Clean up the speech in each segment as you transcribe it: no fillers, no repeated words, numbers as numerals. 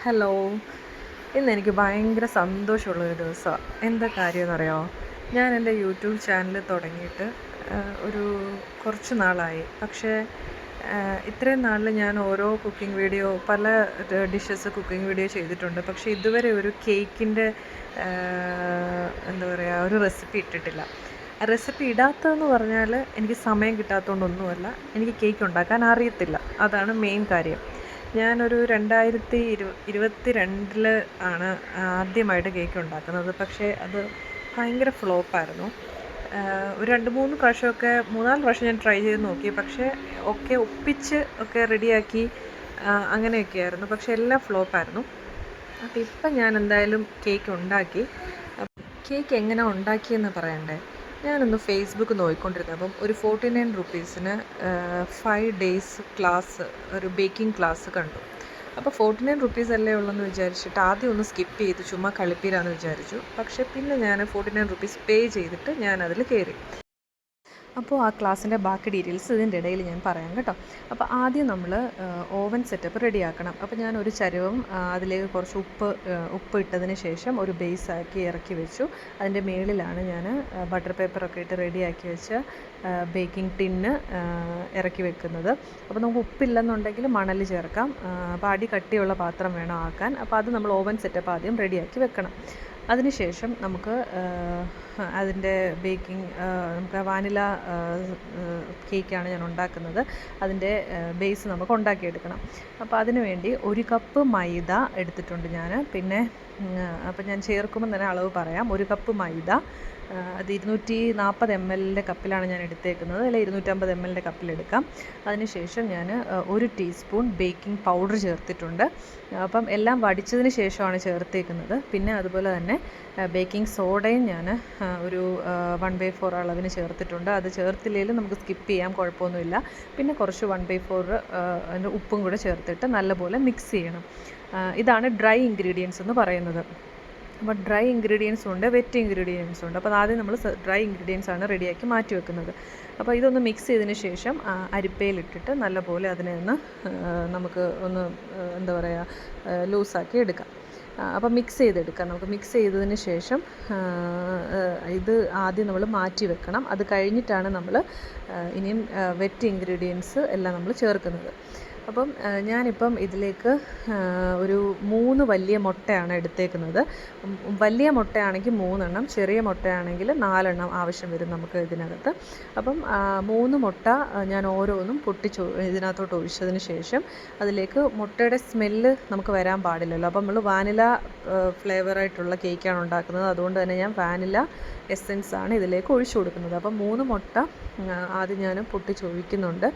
Hello. ഇന്നെനിക്ക് ഭയങ്കര സന്തോഷമുള്ളൊരു ദിവസമാണ്. എന്താ കാര്യമെന്നറിയാമോ? ഞാൻ എൻ്റെ യൂട്യൂബ് ചാനൽ തുടങ്ങിയിട്ട് ഒരു കുറച്ച് നാളായി. പക്ഷേ ഇത്രയും നാളിൽ ഞാൻ ഓരോ കുക്കിംഗ് വീഡിയോ പല ഡിഷസ് കുക്കിംഗ് വീഡിയോ ചെയ്തിട്ടുണ്ട്. പക്ഷേ ഇതുവരെ ഒരു കേക്കിൻ്റെ എന്താ പറയുക, ഒരു റെസിപ്പി ഇട്ടിട്ടില്ല. റെസിപ്പി ഇടാത്തതെന്ന് പറഞ്ഞാൽ എനിക്ക് സമയം കിട്ടാത്തതുകൊണ്ടൊന്നുമല്ല, എനിക്ക് കേക്ക് ഉണ്ടാക്കാൻ അറിയത്തില്ല. അതാണ് മെയിൻ കാര്യം. ഞാനൊരു 2022 ആണ് ആദ്യമായിട്ട് കേക്ക് ഉണ്ടാക്കുന്നത്. പക്ഷേ അത് ഭയങ്കര ഫ്ലോപ്പായിരുന്നു. ഒരു 2-3 പ്രാവശ്യമൊക്കെ 3-4 പ്രാവശ്യം ഞാൻ ട്രൈ ചെയ്ത് നോക്കി. പക്ഷേ ഒക്കെ ഒപ്പിച്ച് ഒക്കെ റെഡിയാക്കി അങ്ങനെയൊക്കെയായിരുന്നു. പക്ഷേ എല്ലാം ഫ്ലോപ്പായിരുന്നു. അപ്പോൾ ഇപ്പം ഞാൻ എന്തായാലും കേക്ക് ഉണ്ടാക്കി. കേക്ക് എങ്ങനെ ഉണ്ടാക്കിയെന്ന് പറയണ്ടേ? ഞാനൊന്ന് ഫേസ്ബുക്ക് നോക്കിക്കൊണ്ടിരുന്നത്. അപ്പം ഒരു 49 റുപ്പീസിന് 5 ഡേയ്സ് ക്ലാസ്, ഒരു ബേക്കിംഗ് ക്ലാസ് കണ്ടു. അപ്പോൾ 49 റുപ്പീസ് അല്ലേ ഉള്ളെന്ന് വിചാരിച്ചിട്ട് ആദ്യം ഒന്ന് സ്കിപ്പ് ചെയ്ത് ചുമ്മാ കളിപ്പീരാന്ന് വിചാരിച്ചു. പക്ഷേ പിന്നെ ഞാൻ 49 റുപ്പീസ് പേ ചെയ്തിട്ട് ഞാൻ അതിൽ കയറി. അപ്പോൾ ആ ക്ലാസ്സിൻ്റെ ബാക്കി ഡീറ്റെയിൽസ് ഇതിൻ്റെ ഇടയിൽ ഞാൻ പറയാം കേട്ടോ. അപ്പോൾ ആദ്യം നമ്മൾ ഓവൻ സെറ്റപ്പ് റെഡിയാക്കണം. അപ്പോൾ ഞാൻ ഒരു ചരുവം അതിലേക്ക് കുറച്ച് ഉപ്പ് ഇട്ടതിന് ശേഷം ഒരു ബേസാക്കി ഇറക്കി വെച്ചു. അതിൻ്റെ മുകളിലാണ് ഞാൻ ബട്ടർ പേപ്പറൊക്കെ ഇട്ട് റെഡിയാക്കി വെച്ച ബേക്കിംഗ് ടിന്ന് ഇറക്കി വെക്കുന്നത്. അപ്പോൾ നമുക്ക് ഉപ്പില്ലെന്നുണ്ടെങ്കിൽ മണൽ ചേർക്കാം. അപ്പോൾ അടി കട്ടിയുള്ള പാത്രം വേണം ആക്കാൻ. അപ്പോൾ അത് നമ്മൾ ഓവൻ സെറ്റപ്പ് ആദ്യം റെഡിയാക്കി വെക്കണം. അതിനുശേഷം നമുക്ക് അതിൻ്റെ ബേക്കിംഗ്, നമുക്ക് വാനില കേക്കാണ് ഞാൻ ഉണ്ടാക്കുന്നത്. അതിൻ്റെ ബേസ് നമുക്ക് ഉണ്ടാക്കിയെടുക്കണം. അപ്പോൾ അതിന് വേണ്ടി 1 കപ്പ് മൈദ എടുത്തിട്ടുണ്ട് ഞാൻ. പിന്നെ അപ്പോൾ ഞാൻ ചേർക്കുമ്പോൾ തന്നെ അളവ് പറയാം. 1 കപ്പ് മൈദ, അത് 240 ml കപ്പിലാണ് ഞാൻ എടുത്തേക്കുന്നത്. അല്ലെങ്കിൽ 250 ml കപ്പിലെടുക്കാം. അതിനുശേഷം ഞാൻ 1 ടീസ്പൂൺ ബേക്കിംഗ് പൗഡർ ചേർത്തിട്ടുണ്ട്. അപ്പം എല്ലാം വടിച്ചതിന് ശേഷമാണ് ചേർത്തേക്കുന്നത്. പിന്നെ അതുപോലെ തന്നെ ബേക്കിംഗ് സോഡയും ഞാൻ ഒരു 1/4 അളവിന് ചേർത്തിട്ടുണ്ട്. അത് ചേർത്തില്ലെങ്കിലും നമുക്ക് സ്കിപ്പ് ചെയ്യാം, കുഴപ്പമൊന്നുമില്ല. പിന്നെ കുറച്ച് 1/4 അതിൻ്റെ ഉപ്പും കൂടെ ചേർത്തിട്ട് നല്ലപോലെ മിക്സ് ചെയ്യണം. ഇതാണ് ഡ്രൈ ഇൻഗ്രീഡിയൻസ് എന്ന് പറയുന്നത്. അപ്പോൾ ഡ്രൈ ഇൻഗ്രീഡിയൻസും ഉണ്ട്, വെറ്റ് ഇൻഗ്രീഡിയൻസും ഉണ്ട്. അപ്പോൾ ആദ്യം നമ്മൾ ഡ്രൈ ഇൻഗ്രീഡിയൻസ് ആണ് റെഡിയാക്കി മാറ്റി വെക്കുന്നത്. അപ്പോൾ ഇതൊന്ന് മിക്സ് ചെയ്തതിന് ശേഷം അരിപ്പയിലിട്ടിട്ട് നല്ലപോലെ അതിനെ ഒന്ന് നമുക്ക് ഒന്ന് എന്താ പറയുക, ലൂസാക്കി എടുക്കാം. അപ്പോൾ മിക്സ് ചെയ്തെടുക്കാം. നമുക്ക് മിക്സ് ചെയ്തതിന് ശേഷം ഇത് ആദ്യം നമ്മൾ മാറ്റി വെക്കണം. അത് കഴിഞ്ഞിട്ടാണ് നമ്മൾ ഇനിയും വെറ്റ് ഇൻഗ്രീഡിയൻസ് എല്ലാം നമ്മൾ ചേർക്കുന്നത്. അപ്പം ഞാനിപ്പം ഇതിലേക്ക് ഒരു 3 വലിയ മുട്ടയാണ് എടുത്തേക്കുന്നത്. വലിയ മുട്ടയാണെങ്കിൽ 3 എണ്ണം, ചെറിയ മുട്ടയാണെങ്കിൽ 4 എണ്ണം ആവശ്യം വരും നമുക്ക് ഇതിനകത്ത്. അപ്പം 3 മുട്ട ഞാൻ ഓരോന്നും ഇതിനകത്തോട്ട് ഒഴിച്ചതിന് ശേഷം അതിലേക്ക് മുട്ടയുടെ സ്മെല്ല് നമുക്ക് വരാൻ പാടില്ലല്ലോ. അപ്പം നമ്മൾ വാനില ഫ്ലേവറായിട്ടുള്ള കേക്കാണ് ഉണ്ടാക്കുന്നത്. അതുകൊണ്ട് തന്നെ ഞാൻ വാനില എസെൻസ് ആണ് ഇതിലേക്ക് ഒഴിച്ചു കൊടുക്കുന്നത്. അപ്പം 3 മുട്ട ആദ്യം ഞാൻ പൊട്ടിച്ചൊഴിക്കുന്നുണ്ട്.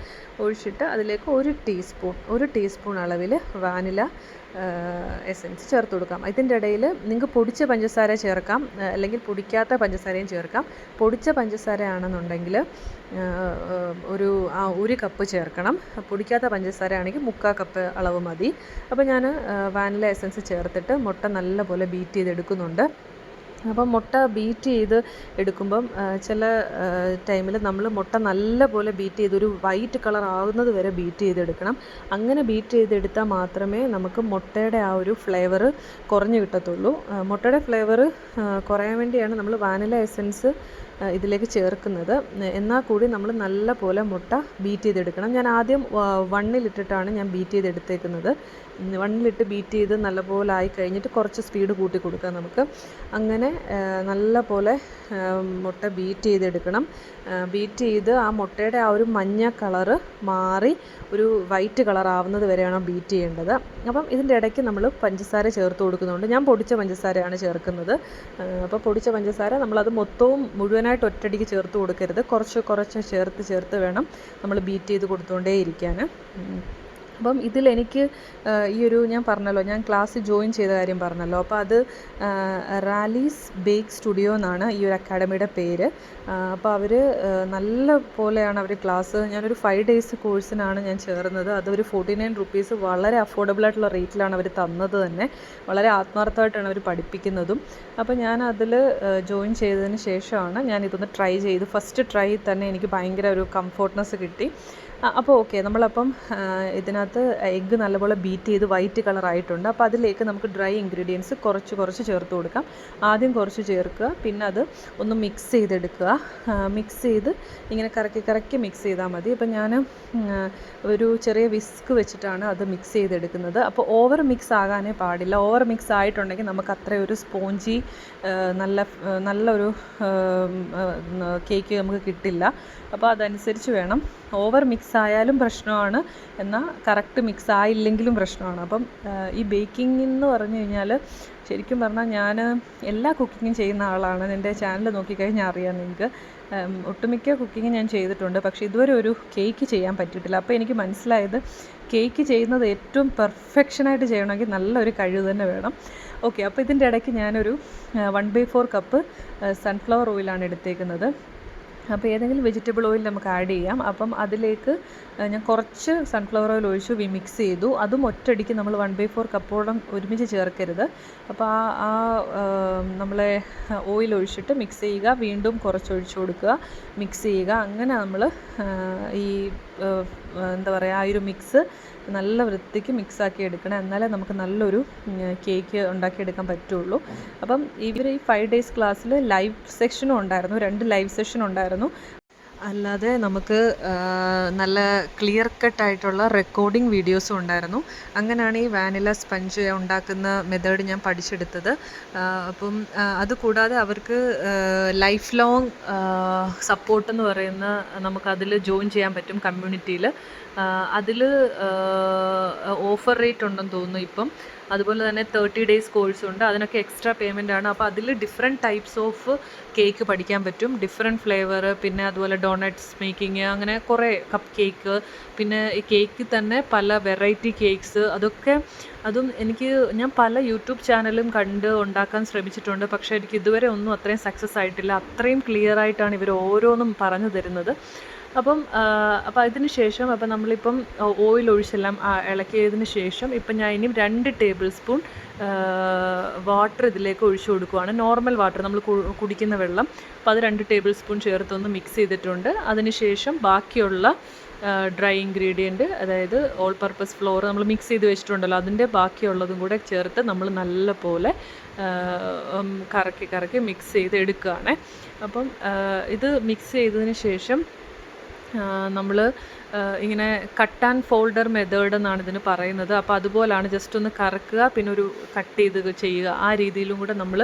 ഒഴിച്ചിട്ട് അതിലേക്ക് 1 ടീസ്പൂൺ അളവിൽ വാനില എസെൻസ് ചേർത്ത് കൊടുക്കാം. ഇതിൻ്റെ ഇടയിൽ നിങ്ങൾക്ക് പൊടിച്ച പഞ്ചസാര ചേർക്കാം, അല്ലെങ്കിൽ പൊടിക്കാത്ത പഞ്ചസാരയും ചേർക്കാം. പൊടിച്ച പഞ്ചസാര ആണെന്നുണ്ടെങ്കിൽ ഒരു കപ്പ് ചേർക്കണം. പൊടിക്കാത്ത പഞ്ചസാര ആണെങ്കിൽ 3/4 കപ്പ് അളവ് മതി. അപ്പോൾ ഞാൻ വാനില എസെൻസ് ചേർത്തിട്ട് മുട്ട നല്ലപോലെ ബീറ്റ് ചെയ്തെടുക്കുന്നുണ്ട്. അപ്പം മുട്ട ബീറ്റ് ചെയ്ത് എടുക്കുമ്പം ചില ടൈമിൽ നമ്മൾ മുട്ട നല്ലപോലെ ബീറ്റ് ചെയ്ത് ഒരു വൈറ്റ് കളർ ആകുന്നത് വരെ ബീറ്റ് ചെയ്തെടുക്കണം. അങ്ങനെ ബീറ്റ് ചെയ്തെടുത്താൽ മാത്രമേ നമുക്ക് മുട്ടയുടെ ആ ഒരു ഫ്ലേവർ കുറഞ്ഞു കിട്ടത്തുള്ളൂ. മുട്ടയുടെ ഫ്ലേവർ കുറയാൻ വേണ്ടിയാണ് നമ്മൾ വാനില എസെൻസ് ഇതിലേക്ക് ചേർക്കുന്നത്. എന്നാൽ കൂടി നമ്മൾ നല്ല പോലെ മുട്ട ബീറ്റ് ചെയ്തെടുക്കണം. ഞാൻ ആദ്യം 1-ലിട്ടിട്ടാണ് ഞാൻ ബീറ്റ് ചെയ്തെടുത്തേക്കുന്നത്. 1-ലിട്ട് ബീറ്റ് ചെയ്ത് നല്ലപോലെ ആയി കഴിഞ്ഞിട്ട് കുറച്ച് സ്പീഡ് കൂട്ടി കൊടുക്കാം നമുക്ക്. അങ്ങനെ നല്ല പോലെ മുട്ട ബീറ്റ് ചെയ്തെടുക്കണം. ബീറ്റ് ചെയ്ത് ആ മുട്ടയുടെ ആ ഒരു മഞ്ഞ കളറ് മാറി ഒരു വൈറ്റ് കളർ ആവുന്നത് വരെയാണ് ബീറ്റ് ചെയ്യേണ്ടത്. അപ്പം ഇതിൻ്റെ ഇടയ്ക്ക് നമ്മൾ പഞ്ചസാര ചേർത്ത് കൊടുക്കുന്നുണ്ട്. ഞാൻ പൊടിച്ച പഞ്ചസാരയാണ് ചേർക്കുന്നത്. അപ്പോൾ പൊടിച്ച പഞ്ചസാര നമ്മളത് മൊത്തവും മുഴുവനായിട്ട് ഒറ്റയടിക്ക് ചേർത്ത് കൊടുക്കരുത്. കുറച്ച് ചേർത്ത് വേണം നമ്മൾ ബീറ്റ് ചെയ്ത് കൊടുത്തുകൊണ്ടേ ഇരിക്കാൻ. അപ്പം ഇതിലെനിക്ക് ഞാൻ പറഞ്ഞല്ലോ, ഞാൻ ക്ലാസ് ജോയിൻ ചെയ്ത കാര്യം പറഞ്ഞല്ലോ. അപ്പോൾ അത് റാലീസ് ബേക്ക് സ്റ്റുഡിയോ എന്നാണ് ഈ ഒരു അക്കാഡമിയുടെ പേര്. അപ്പോൾ അവർ നല്ല പോലെയാണ് അവർ ക്ലാസ്, ഞാനൊരു 5 ഡേയ്സ് കോഴ്സിനാണ് ഞാൻ ചേർന്നത്. അതൊരു 49 റുപ്പീസ് വളരെ അഫോർഡബിളായിട്ടുള്ള റേറ്റിലാണ് അവർ തന്നത് തന്നെ. വളരെ ആത്മാർത്ഥമായിട്ടാണ് അവർ പഠിപ്പിക്കുന്നതും. അപ്പോൾ ഞാൻ അതിൽ ജോയിൻ ചെയ്തതിന് ശേഷമാണ് ഞാൻ ഇതൊന്ന് ട്രൈ ചെയ്ത്, ഫസ്റ്റ് ട്രൈ തന്നെ എനിക്ക് ഭയങ്കര ഒരു കംഫോർട്ട്നെസ് കിട്ടി. അപ്പോൾ ഓക്കെ നമ്മളപ്പം ഇതിനകത്ത് എഗ്ഗ് നല്ലപോലെ ബീറ്റ് ചെയ്ത് വൈറ്റ് കളറായിട്ടുണ്ട്. അപ്പോൾ അതിലേക്ക് നമുക്ക് ഡ്രൈ ഇൻഗ്രീഡിയൻസ് കുറച്ച് ചേർത്ത് കൊടുക്കാം. ആദ്യം കുറച്ച് ചേർക്കുക, പിന്നെ അത് ഒന്ന് മിക്സ് ചെയ്തെടുക്കുക. മിക്സ് ചെയ്ത് ഇങ്ങനെ കറക്കി മിക്സ് ചെയ്താൽ മതി. അപ്പോൾ ഞാൻ ഒരു ചെറിയ വിസ്ക് വെച്ചിട്ടാണ് അത് മിക്സ് ചെയ്തെടുക്കുന്നത്. അപ്പോൾ ഓവർ മിക്സ് ആകാനേ പാടില്ല. ഓവർ മിക്സ് ആയിട്ടുണ്ടെങ്കിൽ നമുക്ക് അത്രയും ഒരു സ്പോഞ്ചി നല്ലൊരു കേക്ക് നമുക്ക് കിട്ടില്ല. അപ്പോൾ അതനുസരിച്ച് വേണം. ഓവർ മിക്സ് ആയാലും പ്രശ്നമാണ്, എന്നാൽ കറക്റ്റ് മിക്സ് ആയില്ലെങ്കിലും പ്രശ്നമാണ്. അപ്പം ഈ ബേക്കിംഗ് എന്ന് പറഞ്ഞു കഴിഞ്ഞാൽ ശരിക്കും പറഞ്ഞാൽ ഞാൻ എല്ലാ കുക്കിങ്ങും ചെയ്യുന്ന ആളാണ്. എൻ്റെ ചാനൽ നോക്കിക്കഴിഞ്ഞാൽ അറിയാം നിങ്ങൾക്ക്. ഒട്ടുമിക്ക കുക്കിങ് ഞാൻ ചെയ്തിട്ടുണ്ട്, പക്ഷേ ഇതുവരെ ഒരു കേക്ക് ചെയ്യാൻ പറ്റിയിട്ടില്ല. അപ്പോൾ എനിക്ക് മനസ്സിലായത് കേക്ക് ചെയ്യുന്നത് ഏറ്റവും പെർഫെക്ഷനായിട്ട് ചെയ്യണമെങ്കിൽ നല്ലൊരു കഴിവ് തന്നെ വേണം. ഓക്കെ, അപ്പോൾ ഇതിൻ്റെ ഇടയ്ക്ക് ഞാനൊരു 1/4 കപ്പ് സൺഫ്ലവർ ഓയിലാണ് എടുത്തേക്കുന്നത്. അപ്പോൾ ഏതെങ്കിലും വെജിറ്റബിൾ ഓയിൽ നമുക്ക് ആഡ് ചെയ്യാം. അപ്പം അതിലേക്ക് ഞാൻ കുറച്ച് സൺഫ്ലവർ ഓയിൽ ഒഴിച്ചു മിക്സ് ചെയ്തു. അതും ഒറ്റയടിക്ക് നമ്മൾ 1/4 കപ്പോളം ഒരുമിച്ച് ചേർക്കരുത്. അപ്പോൾ നമ്മളെ ഓയിൽ ഒഴിച്ചിട്ട് മിക്സ് ചെയ്യുക, വീണ്ടും കുറച്ച് ഒഴിച്ചു കൊടുക്കുക, മിക്സ് ചെയ്യുക. അങ്ങനെ നമ്മൾ ഈ എന്താ പറയുക, ആ ഒരു മിക്സ് നല്ല വൃത്തിക്ക് മിക്സാക്കി എടുക്കണം. എന്നാലേ നമുക്ക് നല്ലൊരു കേക്ക് ഉണ്ടാക്കിയെടുക്കാൻ പറ്റുള്ളൂ. അപ്പം ഇവർ ഈ 5 ഡേയ്സ് ക്ലാസ്സിൽ ലൈവ് സെഷനും ഉണ്ടായിരുന്നു, 2 ലൈവ് സെഷൻ ഉണ്ടായിരുന്നു. അല്ലാതെ നമുക്ക് നല്ല ക്ലിയർ കട്ടായിട്ടുള്ള റെക്കോർഡിംഗ് വീഡിയോസും ഉണ്ടായിരുന്നു. അങ്ങനെയാണ് ഈ വാനില സ്പഞ്ച് ഉണ്ടാക്കുന്ന മെത്തേഡ് ഞാൻ പഠിച്ചെടുത്തത്. അപ്പം അതുകൂടാതെ അവർക്ക് ലൈഫ് ലോങ് സപ്പോർട്ടെന്ന് പറയുന്ന നമുക്കതിൽ ജോയിൻ ചെയ്യാൻ പറ്റും കമ്മ്യൂണിറ്റിയിൽ. അതിൽ ഓഫർ റേറ്റ് ഉണ്ടെന്ന് തോന്നുന്നു ഇപ്പം. അതുപോലെ തന്നെ 30 ഡേയ്സ് കോഴ്സുണ്ട്, അതിനൊക്കെ എക്സ്ട്രാ പേയ്മെൻ്റ് ആണ്. അപ്പോൾ അതിൽ ഡിഫറെൻറ്റ് ടൈപ്സ് ഓഫ് കേക്ക് പഠിക്കാൻ പറ്റും, ഡിഫറെൻറ്റ് ഫ്ലേവർ. പിന്നെ അതുപോലെ ഡോണറ്റ്സ് മേക്കിങ്, അങ്ങനെ കുറേ കപ്പ് കേക്ക്, പിന്നെ ഈ കേക്കിൽ തന്നെ പല വെറൈറ്റി കേക്ക്സ്. അതും ഞാൻ പല യൂട്യൂബ് ചാനലും കണ്ട് ഉണ്ടാക്കാൻ ശ്രമിച്ചിട്ടുണ്ട്, പക്ഷേ എനിക്ക് ഇതുവരെ ഒന്നും അത്രയും സക്സസ് ആയിട്ടില്ല. അത്രയും ക്ലിയർ ആയിട്ടാണ് ഇവർ ഓരോന്നും പറഞ്ഞു തരുന്നത്. അപ്പം അതിന് ശേഷം നമ്മളിപ്പം ഓയിൽ ഒഴിച്ചെല്ലാം ഇളക്കിയതിന് ശേഷം ഇപ്പം ഞാൻ ഇനി 2 ടേബിൾ സ്പൂൺ വാട്ടർ ഇതിലേക്ക് ഒഴിച്ചു കൊടുക്കുകയാണ്. നോർമൽ വാട്ടർ, നമ്മൾ കുടിക്കുന്ന വെള്ളം. അപ്പോൾ അത് 2 ടേബിൾ സ്പൂൺ ചേർത്തൊന്ന് മിക്സ് ചെയ്തിട്ടുണ്ട്. അതിന് ശേഷം ബാക്കിയുള്ള ഡ്രൈ ഇൻഗ്രീഡിയൻറ്റ്, അതായത് ഓൾ പർപ്പസ് ഫ്ലോർ നമ്മൾ മിക്സ് ചെയ്ത് വെച്ചിട്ടുണ്ടല്ലോ, അതിൻ്റെ ബാക്കിയുള്ളതും കൂടെ ചേർത്ത് നമ്മൾ നല്ല പോലെ കറക്കി മിക്സ് ചെയ്ത് എടുക്കുകയാണ്. അപ്പം ഇത് മിക്സ് ചെയ്തതിന് ശേഷം നമ്മൾ ഇങ്ങനെ കട്ട് ആൻഡ് ഫോൾഡർ മെത്തേഡ് എന്നാണ് ഇതിന് പറയുന്നത്. അപ്പോൾ അതുപോലാണ്, ജസ്റ്റ് ഒന്ന് കറക്കുക, പിന്നെ ഒരു കട്ട് ചെയ്ത് ചെയ്യുക. ആ രീതിയിലും കൂടെ നമ്മൾ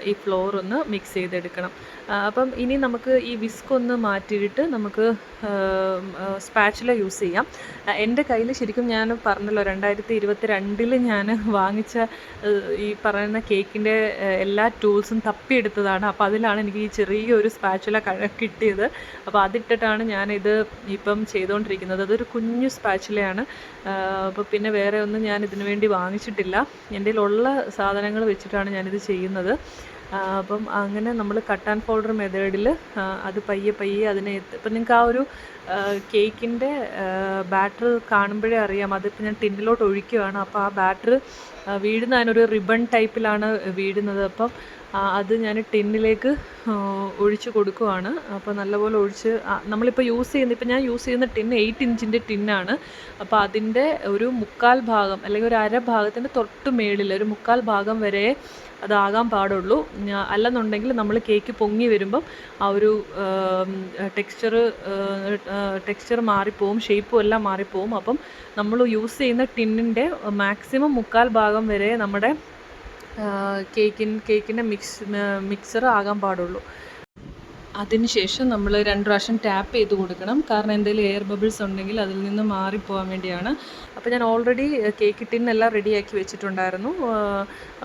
ഈ ഫ്ലോർ ഒന്ന് മിക്സ് ചെയ്തെടുക്കണം. അപ്പം ഇനി നമുക്ക് ഈ വിസ്ക് ഒന്ന് മാറ്റിയിട്ട് നമുക്ക് സ്പാച്ചുല യൂസ് ചെയ്യാം. എൻ്റെ കയ്യിൽ ശരിക്കും ഞാൻ പറഞ്ഞല്ലോ 2022 ഞാൻ വാങ്ങിച്ച ഈ പറയുന്ന കേക്കിൻ്റെ എല്ലാ ടൂൾസും തപ്പിയെടുത്തതാണ്. അപ്പോൾ അതിലാണ് എനിക്ക് ഈ ചെറിയൊരു സ്പാച്ചുല കിട്ടിയത്. അപ്പോൾ അതിട്ടിട്ടാണ് ഞാനിത് ഇപ്പം ചെയ്തുകൊണ്ടിരിക്കുന്നത്. അതൊരു കുഞ്ഞു സ്പാച്ചുലയാണ്. അപ്പോൾ പിന്നെ വേറെ ഒന്നും ഞാൻ ഇതിനു വേണ്ടി വാങ്ങിച്ചിട്ടില്ല. എൻ്റെ കയ്യിലുള്ള സാധനങ്ങൾ വെച്ചിട്ടാണ് ഞാനിത് ചെയ്യുന്നത്. അപ്പം അങ്ങനെ നമ്മൾ കട്ട് ആൻഡ് ഫോൾഡർ മെത്തേഡിൽ അത് പയ്യെ അതിനെ ഇപ്പം നിങ്ങൾക്ക് ആ ഒരു കേക്കിൻ്റെ ബാറ്റർ കാണുമ്പോഴേ അറിയാം. അതിപ്പോൾ ഞാൻ ടിന്നിലോട്ട് ഒഴിക്കുകയാണ്. അപ്പോൾ ആ ബാറ്റർ വീഴുന്ന അതിനൊരു റിബൺ ടൈപ്പിലാണ് വീഴുന്നത്. അപ്പം അത് ഞാൻ ടിന്നിലേക്ക് ഒഴിച്ച് കൊടുക്കുവാണ്. അപ്പോൾ നല്ലപോലെ ഒഴിച്ച് നമ്മളിപ്പോൾ ഇപ്പം ഞാൻ യൂസ് ചെയ്യുന്ന ടിന്ന് 8 ഇഞ്ചിൻ്റെ ടിന്നാണ്. അപ്പോൾ അതിൻ്റെ ഒരു 1/4 ഭാഗം അല്ലെങ്കിൽ ഒരു അര ഭാഗത്തിൻ്റെ തൊട്ട് മേളിൽ ഒരു 1/4 ഭാഗം വരെ അതാകാൻ പാടുള്ളൂ. അല്ലെന്നുണ്ടെങ്കിൽ നമ്മൾ കേക്ക് പൊങ്ങി വരുമ്പം ആ ഒരു ടെക്സ്ചർ മാറിപ്പോവും, ഷേപ്പും എല്ലാം മാറിപ്പോവും. അപ്പം നമ്മൾ യൂസ് ചെയ്യുന്ന ടിന്നിൻ്റെ മാക്സിമം 1/4 ഭാഗം വരെ നമ്മുടെ കേക്കിൻ്റെ മിക്സർ ആകാൻ പാടുള്ളൂ. അതിനുശേഷം നമ്മൾ 2 പ്രാവശ്യം ടാപ്പ് ചെയ്ത് കൊടുക്കണം. കാരണം എന്തെങ്കിലും എയർ ബബിൾസ് ഉണ്ടെങ്കിൽ അതിൽ നിന്ന് മാറിപ്പോകാൻ വേണ്ടിയാണ്. അപ്പോൾ ഞാൻ ഓൾറെഡി കേക്ക് ടിന്നെല്ലാം റെഡിയാക്കി വെച്ചിട്ടുണ്ടായിരുന്നു.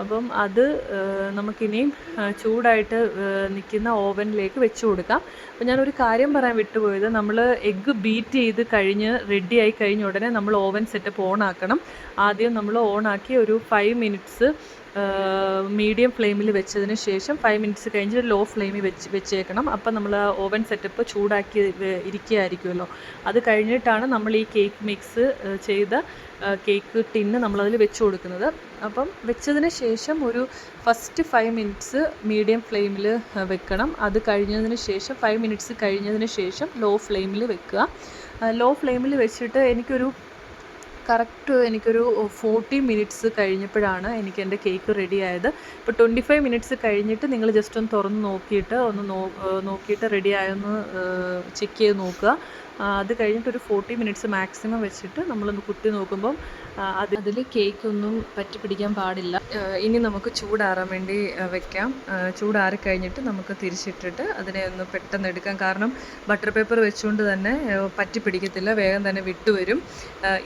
അപ്പം അത് നമുക്കിനിയും ചൂടായിട്ട് നിൽക്കുന്ന ഓവനിലേക്ക് വെച്ച് കൊടുക്കാം. അപ്പോൾ ഞാനൊരു കാര്യം പറയാൻ വിട്ടുപോയത്, നമ്മൾ എഗ്ഗ് ബീറ്റ് ചെയ്ത് റെഡിയായി കഴിഞ്ഞ ഉടനെ നമ്മൾ ഓവൻ സെറ്റപ്പ് ഓൺ ആക്കണം. ആദ്യം നമ്മൾ ഓണാക്കി ഒരു 5 മിനിറ്റ്സ് മീഡിയം ഫ്ലെയിമിൽ വെച്ചതിന് ശേഷം 5 മിനിറ്റ്സ് കഴിഞ്ഞ് ലോ ഫ്ലെയിമിൽ വെച്ചേക്കണം. അപ്പം നമ്മൾ ഓവൻ സെറ്റപ്പ് ചൂടാക്കി ഇരിക്കുകയായിരിക്കുമല്ലോ. അത് കഴിഞ്ഞിട്ടാണ് നമ്മൾ ഈ കേക്ക് മിക്സ് ചെയ്ത കേക്ക് ടിന്ന് നമ്മളതിൽ വെച്ച് കൊടുക്കുന്നത്. അപ്പം വെച്ചതിന് ശേഷം ഒരു ഫസ്റ്റ് 5 മിനിറ്റ്സ് മീഡിയം ഫ്ലെയിമിൽ വെക്കണം. അത് കഴിഞ്ഞതിന് ശേഷം 5 മിനിറ്റ്സ് കഴിഞ്ഞതിന് ശേഷം ലോ ഫ്ലെയിമിൽ വെക്കുക. ലോ ഫ്ലെയിമിൽ വെച്ചിട്ട് എനിക്കൊരു 40 മിനിറ്റ്സ് കഴിഞ്ഞപ്പോഴാണ് എനിക്ക് എൻ്റെ കേക്ക് റെഡി ആയത്. ഇപ്പോൾ 25 മിനിറ്റ്സ് കഴിഞ്ഞിട്ട് നിങ്ങൾ ജസ്റ്റ് ഒന്ന് തുറന്ന് നോക്കിയിട്ട് നോക്കിയിട്ട് റെഡി ആയെന്ന് ചെക്ക് ചെയ്ത് നോക്കുക. അത് കഴിഞ്ഞിട്ടൊരു 40 മിനിറ്റ്സ് മാക്സിമം വെച്ചിട്ട് നമ്മളൊന്ന് കുത്തി നോക്കുമ്പം അതിൽ കേക്കൊന്നും പറ്റി പിടിക്കാൻ പാടില്ല. ഇനി നമുക്ക് ചൂടാറാൻ വേണ്ടി വെക്കാം. ചൂടാറി കഴിഞ്ഞിട്ട് നമുക്ക് തിരിച്ചിട്ടിട്ട് അതിനെ ഒന്ന് പെട്ടെന്ന് എടുക്കാം. കാരണം ബട്ടർ പേപ്പർ വെച്ചുകൊണ്ട് തന്നെ പറ്റി പിടിക്കത്തില്ല, വേഗം തന്നെ വിട്ടുവരും.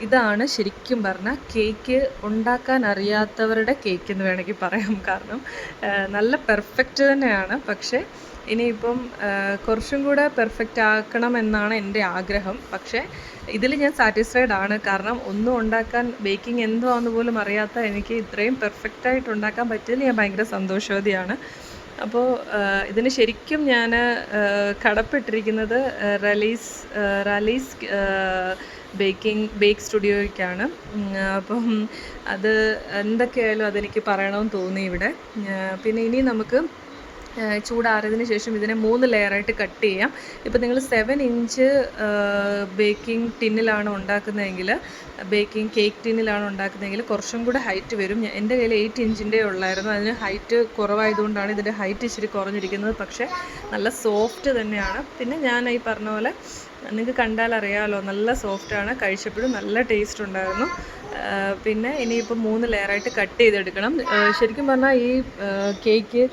ഇതാണ് ശരിക്കും പറഞ്ഞാൽ കേക്ക് ഉണ്ടാക്കാൻ അറിയാത്തവരുടെ കേക്ക് എന്ന് വേണമെങ്കിൽ പറയാം. കാരണം നല്ല പെർഫെക്റ്റ് തന്നെയാണ്. പക്ഷേ ഇനിയിപ്പം കുറച്ചും കൂടെ പെർഫെക്റ്റ് ആക്കണം എന്നാണ് എൻ്റെ ആഗ്രഹം. പക്ഷേ ഇതിൽ ഞാൻ സാറ്റിസ്ഫൈഡ് ആണ്. കാരണം ഒന്നും ഉണ്ടാക്കാൻ, ബേക്കിംഗ് എന്താണെന്ന് പോലും അറിയാത്ത എനിക്ക് ഇത്രയും പെർഫെക്റ്റായിട്ട് ഉണ്ടാക്കാൻ പറ്റിയതിൽ ഞാൻ ഭയങ്കര സന്തോഷവതിയാണ്. അപ്പോൾ ഇതിന് ശരിക്കും ഞാൻ കടപ്പെട്ടിരിക്കുന്നത് റലീസ് ബേക്ക് സ്റ്റുഡിയോയ്ക്കാണ്. അപ്പം അത് എന്തൊക്കെയായാലും അതെനിക്ക് പറയണമെന്ന് തോന്നി ഇവിടെ. പിന്നെ ഇനി നമുക്ക് ചൂടാറിയതിന് ശേഷം ഇതിനെ 3 ലെയറായിട്ട് കട്ട് ചെയ്യാം. ഇപ്പോൾ നിങ്ങൾ 7 ഇഞ്ച് ബേക്കിംഗ് ടിന്നിലാണ് ഉണ്ടാക്കുന്നതെങ്കിൽ, കേക്ക് ടിന്നിലാണ് ഉണ്ടാക്കുന്നതെങ്കിൽ കുറച്ചും കൂടെ ഹൈറ്റ് വരും. എൻ്റെ കയ്യിൽ 8 ഇഞ്ചിൻ്റെ ഉള്ളായിരുന്നു. അതിന് ഹൈറ്റ് കുറവായതുകൊണ്ടാണ് ഇതിൻ്റെ ഹൈറ്റ് ഇച്ചിരി കുറഞ്ഞിരിക്കുന്നത്. പക്ഷേ നല്ല സോഫ്റ്റ് തന്നെയാണ്. പിന്നെ ഞാൻ ഈ പറഞ്ഞ പോലെ നിങ്ങൾക്ക് കണ്ടാൽ അറിയാമല്ലോ, നല്ല സോഫ്റ്റാണ്. കഴിച്ചപ്പോഴും നല്ല ടേസ്റ്റ് ഉണ്ടായിരുന്നു. പിന്നെ ഇനിയിപ്പോൾ 3 ലെയറായിട്ട് കട്ട് ചെയ്തെടുക്കണം. ശരിക്കും പറഞ്ഞാൽ ഈ കേക്ക്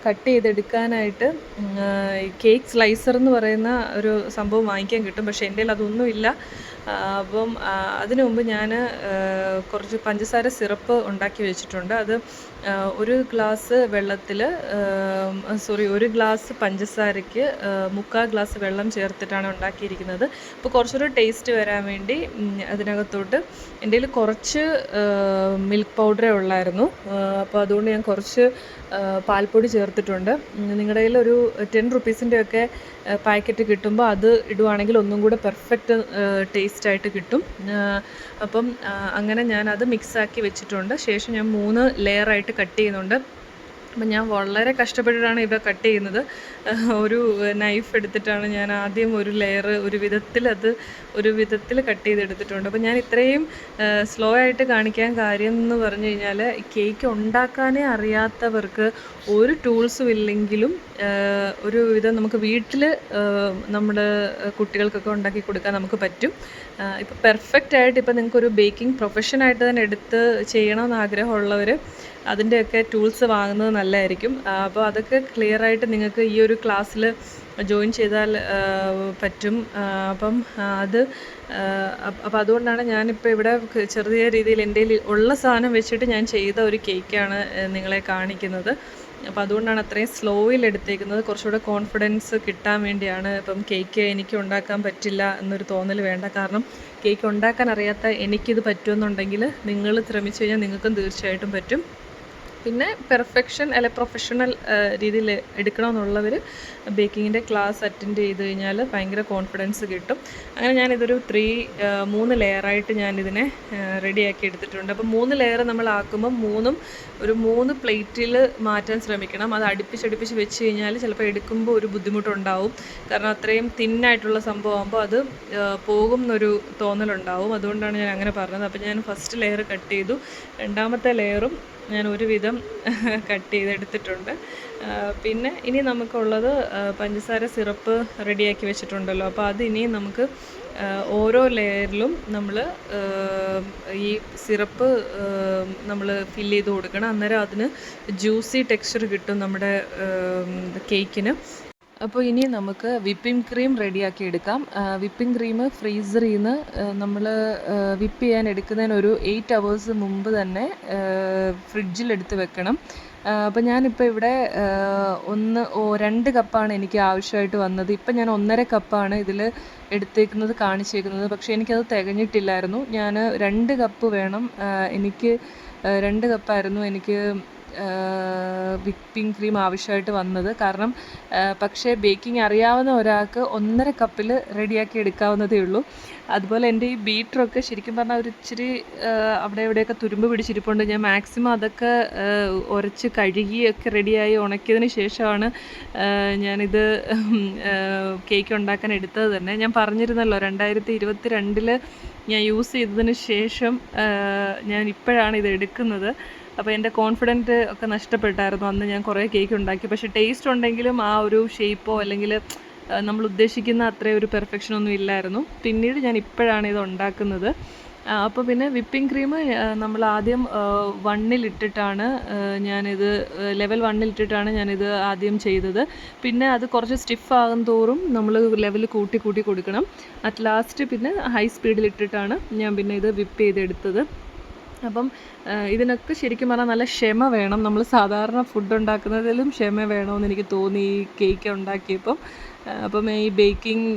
കട്ട് ചെയ്തെടുക്കാനായിട്ട് കേക്ക് സ്ലൈസർ എന്ന് പറയുന്ന ഒരു സംഭവം വാങ്ങിക്കാൻ കിട്ടും. പക്ഷേ എൻ്റെ കയ്യിൽ അതൊന്നുമില്ല. അപ്പം അതിനു മുമ്പ് ഞാൻ കുറച്ച് പഞ്ചസാര സിറപ്പ് ഉണ്ടാക്കി വെച്ചിട്ടുണ്ട്. അത് ഒരു ഗ്ലാസ് പഞ്ചസാരയ്ക്ക് 3/4 ഗ്ലാസ് വെള്ളം ചേർത്തിട്ടാണ് ഉണ്ടാക്കിയിരിക്കുന്നത്. അപ്പോൾ കുറച്ചൊരു ടേസ്റ്റ് വരാൻ വേണ്ടി അതിനകത്തോട്ട് എൻ്റെ കയ്യിൽ കുറച്ച് മിൽക്ക് പൗഡറേ ഉള്ളായിരുന്നു. അപ്പോൾ അതുകൊണ്ട് ഞാൻ കുറച്ച് പാൽപ്പൊടി ചേർത്തിട്ടുണ്ട്. നിങ്ങളുടെ കയ്യിൽ ഒരു 10 റുപ്പീസിൻ്റെയൊക്കെ പാക്കറ്റ് കിട്ടുമ്പോൾ അത് ഇടുവാണെങ്കിൽ ഒന്നും കൂടെ പെർഫെക്റ്റ് ടേസ്റ്റായിട്ട് കിട്ടും. അപ്പം അങ്ങനെ ഞാനത് മിക്സാക്കി വെച്ചിട്ടുണ്ട്. ശേഷം ഞാൻ 3 ലെയറായിട്ട് കട്ട് ചെയ്യുന്നുണ്ട്. അപ്പം ഞാൻ വളരെ കഷ്ടപ്പെട്ടിട്ടാണ് ഇവ കട്ട് ചെയ്യുന്നത്. ഒരു നൈഫ് എടുത്തിട്ടാണ് ഞാൻ ആദ്യം ഒരു ലെയർ ഒരു വിധത്തിൽ കട്ട് ചെയ്തെടുത്തിട്ടുണ്ട്. അപ്പം ഞാൻ ഇത്രയും സ്ലോ ആയിട്ട് കാണിക്കാൻ കാര്യം എന്ന് പറഞ്ഞു കഴിഞ്ഞാൽ, കേക്ക് ഉണ്ടാക്കാനേ അറിയാത്തവർക്ക് ഒരു ടൂൾസും ഇല്ലെങ്കിലും ഒരു വിധം നമുക്ക് വീട്ടിൽ നമ്മുടെ കുട്ടികൾക്കൊക്കെ ഉണ്ടാക്കി കൊടുക്കാൻ നമുക്ക് പറ്റും. ഇപ്പോൾ പെർഫെക്റ്റായിട്ട് ഇപ്പോൾ നിങ്ങൾക്കൊരു ബേക്കിംഗ് പ്രൊഫഷനായിട്ട് തന്നെ എടുത്ത് ചെയ്യണമെന്ന് ആഗ്രഹമുള്ളവർ അതിൻ്റെയൊക്കെ ടൂൾസ് വാങ്ങുന്നത് നല്ലതായിരിക്കും. അപ്പോൾ അതൊക്കെ ക്ലിയറായിട്ട് നിങ്ങൾക്ക് ഈ ഒരു ക്ലാസ്സിൽ ജോയിൻ ചെയ്താൽ പറ്റും. അപ്പം അതുകൊണ്ടാണ് ഞാനിപ്പോൾ ഇവിടെ ചെറിയ രീതിയിൽ എൻ്റെ ഉള്ള സാധനം വെച്ചിട്ട് ഞാൻ ചെയ്ത ഒരു കേക്കാണ് നിങ്ങളെ കാണിക്കുന്നത്. അപ്പോൾ അതുകൊണ്ടാണ് അത്രയും സ്ലോയിൽ എടുത്തേക്കുന്നത്. കുറച്ചുകൂടെ കോൺഫിഡൻസ് കിട്ടാൻ വേണ്ടിയാണ്. ഇപ്പം കേക്ക് എനിക്ക് ഉണ്ടാക്കാൻ പറ്റില്ല എന്നൊരു തോന്നൽ വേണ്ട. കാരണം കേക്ക് ഉണ്ടാക്കാൻ അറിയാത്ത എനിക്കിത് പറ്റുമെന്നുണ്ടെങ്കിൽ നിങ്ങൾ ശ്രമിച്ചു കഴിഞ്ഞാൽ നിങ്ങൾക്കും തീർച്ചയായിട്ടും പറ്റും. പിന്നെ പെർഫെക്ഷൻ അല്ലെ പ്രൊഫഷണൽ രീതിയിൽ എടുക്കണമെന്നുള്ളവർ ബേക്കിങ്ങിൻ്റെ ക്ലാസ് അറ്റൻഡ് ചെയ്ത് കഴിഞ്ഞാൽ ഭയങ്കര കോൺഫിഡൻസ് കിട്ടും. അങ്ങനെ ഞാനിതൊരു 3 ലെയറായിട്ട് ഞാനിതിനെ റെഡിയാക്കി എടുത്തിട്ടുണ്ട്. അപ്പോൾ 3 ലെയർ നമ്മളാക്കുമ്പം ഒരു 3 പ്ലേറ്റിൽ മാറ്റാൻ ശ്രമിക്കണം. അത് അടുപ്പിച്ചടുപ്പിച്ച് വെച്ച് കഴിഞ്ഞാൽ ചിലപ്പോൾ എടുക്കുമ്പോൾ ഒരു ബുദ്ധിമുട്ടുണ്ടാവും. കാരണം അത്രയും തിന്നായിട്ടുള്ള സംഭവമാകുമ്പോൾ അത് പോകും എന്നൊരു തോന്നലുണ്ടാവും. അതുകൊണ്ടാണ് ഞാൻ അങ്ങനെ പറഞ്ഞത്. അപ്പോൾ ഞാൻ ഫസ്റ്റ് ലെയർ കട്ട് ചെയ്തു. രണ്ടാമത്തെ ലെയറും ഞാൻ ഒരുവിധം കട്ട് ചെയ്തെടുത്തിട്ടുണ്ട്. പിന്നെ ഇനി നമുക്കുള്ളത് പഞ്ചസാര സിറപ്പ് റെഡിയാക്കി വെച്ചിട്ടുണ്ടല്ലോ. അപ്പോൾ അത് ഇനി നമുക്ക് ഓരോ ലെയറിലും നമ്മൾ ഈ സിറപ്പ് നമ്മൾ ഫില്ല് ചെയ്ത് കൊടുക്കണം. അന്നേരം അതിന് ജ്യൂസി ടെക്സ്ചർ കിട്ടും നമ്മുടെ കേക്കിന്. അപ്പോൾ ഇനി നമുക്ക് വിപ്പിംഗ് ക്രീം റെഡിയാക്കി എടുക്കാം. വിപ്പിംഗ് ക്രീം ഫ്രീസറിൽ നിന്ന് നമ്മൾ വിപ്പ് ചെയ്യാൻ എടുക്കുന്നതിന് ഒരു 8 hours മുമ്പ് തന്നെ ഫ്രിഡ്ജിലെടുത്ത് വെക്കണം. അപ്പോൾ ഞാനിപ്പോൾ ഇവിടെ 2 കപ്പാണ് എനിക്ക് ആവശ്യമായിട്ട് വന്നത്. ഇപ്പം ഞാൻ 1.5 കപ്പാണ് ഇതിൽ എടുത്തേക്കുന്നത് കാണിച്ചേക്കുന്നത്. പക്ഷേ എനിക്കത് തികഞ്ഞിട്ടില്ലായിരുന്നു. ഞാൻ 2 കപ്പ് വേണം. എനിക്ക് 2 കപ്പായിരുന്നു എനിക്ക് വിപ്പിംഗ് ക്രീം ആവശ്യമായിട്ട് വന്നത്. കാരണം പക്ഷേ ബേക്കിംഗ് അറിയാവുന്ന ഒരാൾക്ക് 1.5 കപ്പിൽ റെഡിയാക്കി എടുക്കാവുന്നതേ ഉള്ളൂ. അതുപോലെ എൻ്റെ ഈ ബീറ്ററൊക്കെ ശരിക്കും പറഞ്ഞാൽ ഒരു ഇച്ചിരി അവിടെ ഇവിടെയൊക്കെ തുരുമ്പ് പിടിച്ചിരിപ്പുണ്ട്. ഞാൻ മാക്സിമം അതൊക്കെ ഉരച്ച് കഴുകിയൊക്കെ റെഡിയായി ഉണക്കിയതിന് ശേഷമാണ് ഞാനിത് കേക്ക് ഉണ്ടാക്കാൻ എടുത്തത് തന്നെ. ഞാൻ പറഞ്ഞിരുന്നല്ലോ 2022 ഞാൻ യൂസ് ചെയ്തതിന് ശേഷം ഞാൻ ഇപ്പോഴാണ് ഇത് എടുക്കുന്നത്. അപ്പോൾ എൻ്റെ കോൺഫിഡൻറ്റ് ഒക്കെ നഷ്ടപ്പെട്ടായിരുന്നു അന്ന് ഞാൻ കുറേ കേക്ക് ഉണ്ടാക്കി. പക്ഷേ ടേസ്റ്റ് ഉണ്ടെങ്കിലും ആ ഒരു ഷേപ്പോ അല്ലെങ്കിൽ നമ്മൾ ഉദ്ദേശിക്കുന്ന അത്രയും ഒരു പെർഫെക്ഷനൊന്നും ഇല്ലായിരുന്നു. പിന്നീട് ഞാൻ ഇപ്പോഴാണ് ഇത് ഉണ്ടാക്കുന്നത്. അപ്പോൾ പിന്നെ വിപ്പിംഗ് ക്രീം നമ്മൾ ആദ്യം 1-ലിട്ടിട്ടാണ് ഞാനിത് ലെവൽ 1-ലിട്ടിട്ടാണ് ഞാനിത് ആദ്യം ചെയ്തത്. പിന്നെ അത് കുറച്ച് സ്റ്റിഫാകും തോറും നമ്മൾ ലെവൽ കൂട്ടി കൂട്ടി കൊടുക്കണം. അറ്റ് ലാസ്റ്റ് പിന്നെ ഹൈ സ്പീഡിലിട്ടിട്ടാണ് ഞാൻ പിന്നെ ഇത് വിപ്പ് ചെയ്തെടുത്തത്. അപ്പം ഇതിനൊക്കെ ശരിക്കും പറഞ്ഞാൽ നല്ല ക്ഷമ വേണം. നമ്മൾ സാധാരണ ഫുഡ് ഉണ്ടാക്കുന്നതിലും ക്ഷമ വേണമെന്ന് എനിക്ക് തോന്നി ഈ കേക്ക് ഉണ്ടാക്കിയപ്പം. അപ്പം ഈ ബേക്കിംഗ്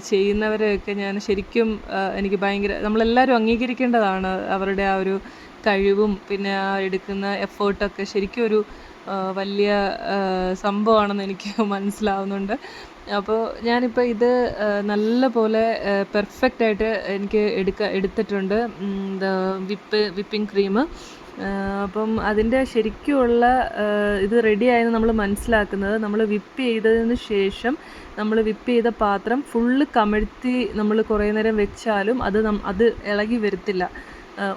ചെയ്യുന്നവരെയൊക്കെ ഞാൻ ശരിക്കും എനിക്ക് ഭയങ്കര നമ്മളെല്ലാവരും അംഗീകരിക്കേണ്ടതാണ് അവരുടെ ആ ഒരു കഴിവും പിന്നെ ആ എടുക്കുന്ന എഫേർട്ടൊക്കെ ശരിക്കും ഒരു വലിയ സംഭവമാണെന്ന് എനിക്ക് മനസ്സിലാവുന്നുണ്ട്. അപ്പോൾ ഞാനിപ്പോൾ ഇത് നല്ല പോലെ പെർഫെക്റ്റായിട്ട് എനിക്ക് എടുത്തിട്ടുണ്ട് വിപ്പിംഗ് ക്രീം. അപ്പം അതിൻ്റെ ശരിക്കുമുള്ള ഇത് റെഡിയായെന്ന് നമ്മൾ മനസ്സിലാക്കുന്നത് നമ്മൾ വിപ്പ് ചെയ്തതിന് ശേഷം നമ്മൾ വിപ്പ് ചെയ്ത പാത്രം ഫുള്ള് കമഴ്ത്തി നമ്മൾ കുറേ നേരം വെച്ചാലും അത് ഇളകി വരത്തില്ല,